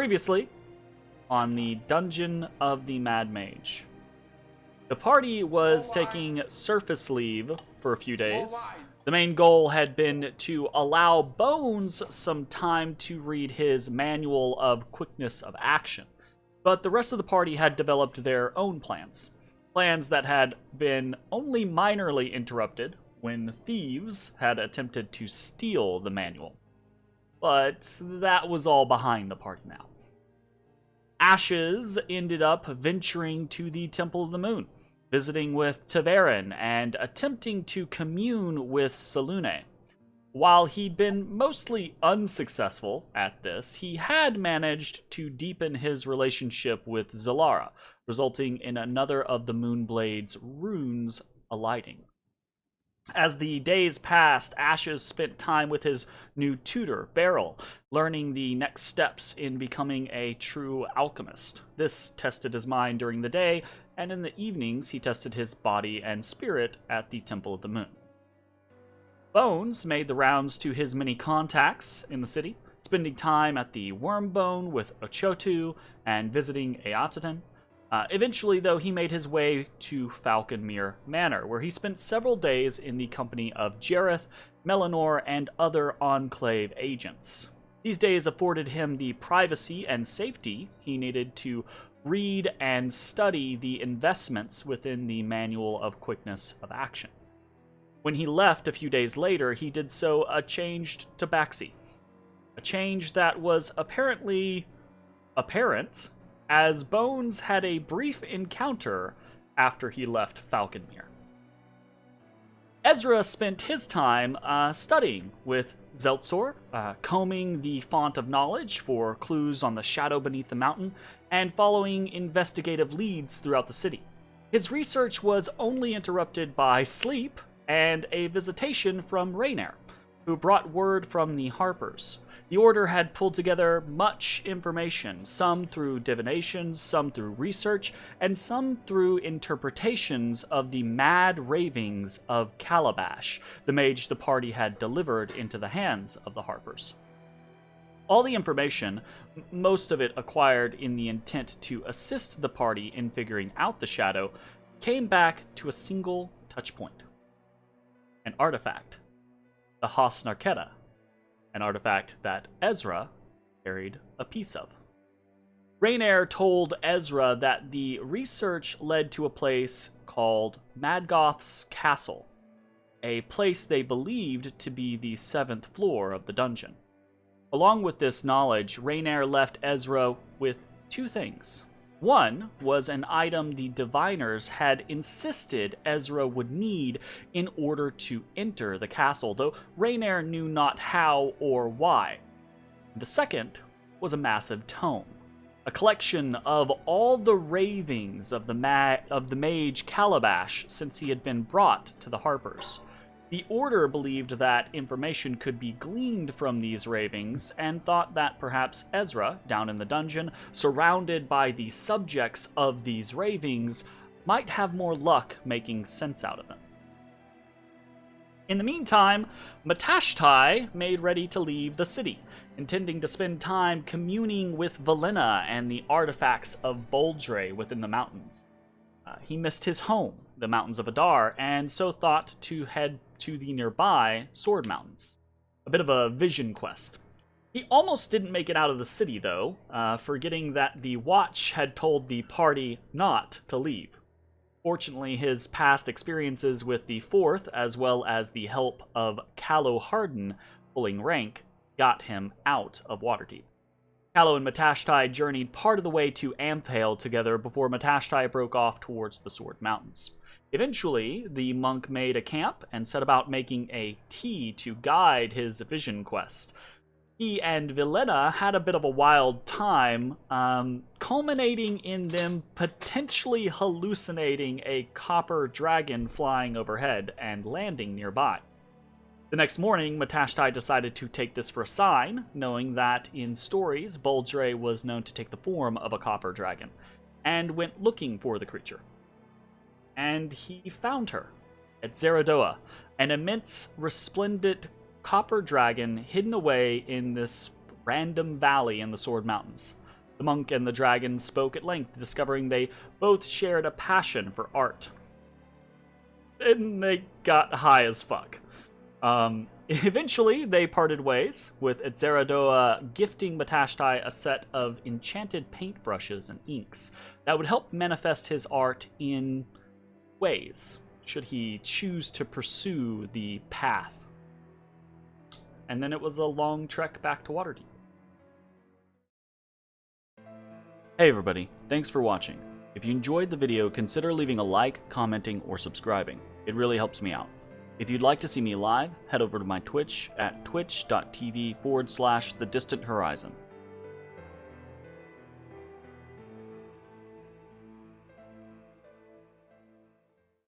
Previously, on the Dungeon of the Mad Mage. The party was taking surface leave for a few days. The main goal had been to allow Bones some time to read his Manual of Quickness of Action, but the rest of the party had developed their own plans. Plans that had been only minorly interrupted when thieves had attempted to steal the manual. But that was all behind the party now. Ashes ended up venturing to the Temple of the Moon, visiting with Taverin and attempting to commune with Selune. While he'd been mostly unsuccessful at this, he had managed to deepen his relationship with Zalara, resulting in another of the Moonblade's runes alighting. As the days passed, Ashes spent time with his new tutor, Beryl, learning the next steps in becoming a true alchemist. This tested his mind during the day, and in the evenings he tested his body and spirit at the Temple of the Moon. Bones made the rounds to his many contacts in the city, spending time at the Wormbone with Ochotu and visiting Eataten. Eventually, though, he made his way to Falconmere Manor, where he spent several days in the company of Jareth, Melanor, and other Enclave agents. These days afforded him the privacy and safety he needed to read and study the investments within the Manual of Quickness of Action. When he left a few days later, he did so a changed tabaxi. A change that was apparently apparent, as Bones had a brief encounter after he left Falconmere. Ezrah spent his time studying with Zeltzor, combing the Font of Knowledge for clues on the shadow beneath the mountain, and following investigative leads throughout the city. His research was only interrupted by sleep and a visitation from Rainier, who brought word from the Harpers. The Order had pulled together much information, some through divination, some through research, and some through interpretations of the mad ravings of Calabash, the mage the party had delivered into the hands of the Harpers. All the information, most of it acquired in the intent to assist the party in figuring out the shadow, came back to a single touchpoint. An artifact. The Haas Narketa. An artifact that Ezrah carried a piece of. Rainier told Ezrah that the research led to a place called Madgoth's Castle, a place they believed to be the 7th floor of the dungeon. Along with this knowledge, Rainier left Ezrah with two things. One was an item the diviners had insisted Ezrah would need in order to enter the castle, though Rainier knew not how or why. The second was a massive tome, a collection of all the ravings of the mage Calabash since he had been brought to the Harpers. The Order believed that information could be gleaned from these ravings, and thought that perhaps Ezrah, down in the dungeon, surrounded by the subjects of these ravings, might have more luck making sense out of them. In the meantime, Matashtai made ready to leave the city, intending to spend time communing with Valenna and the artifacts of Boldre within the mountains. He missed his home, the Mountains of Adar, and so thought to head to the nearby Sword Mountains. A bit of a vision quest. He almost didn't make it out of the city, though, forgetting that the Watch had told the party not to leave. Fortunately, his past experiences with the Fourth, as well as the help of Callow Harden pulling rank, got him out of Waterdeep. Callow and Matashtai journeyed part of the way to Amphale together before Matashtai broke off towards the Sword Mountains. Eventually, the monk made a camp and set about making a tea to guide his vision quest. He and Valenna had a bit of a wild time, culminating in them potentially hallucinating a copper dragon flying overhead and landing nearby. The next morning, Matashtai decided to take this for a sign, knowing that in stories, Boldre was known to take the form of a copper dragon, and went looking for the creature. And he found her at Zeradoa, an immense, resplendent copper dragon hidden away in this random valley in the Sword Mountains. The monk and the dragon spoke at length, discovering they both shared a passion for art. And they got high as fuck. Eventually, they parted ways, with Ezrah gifting Matashtai a set of enchanted paintbrushes and inks that would help manifest his art in ways, should he choose to pursue the path. And then it was a long trek back to Waterdeep. Hey everybody, thanks for watching. If you enjoyed the video, consider leaving a like, commenting, or subscribing. It really helps me out. If you'd like to see me live, head over to my Twitch at twitch.tv/thedistanthorizon.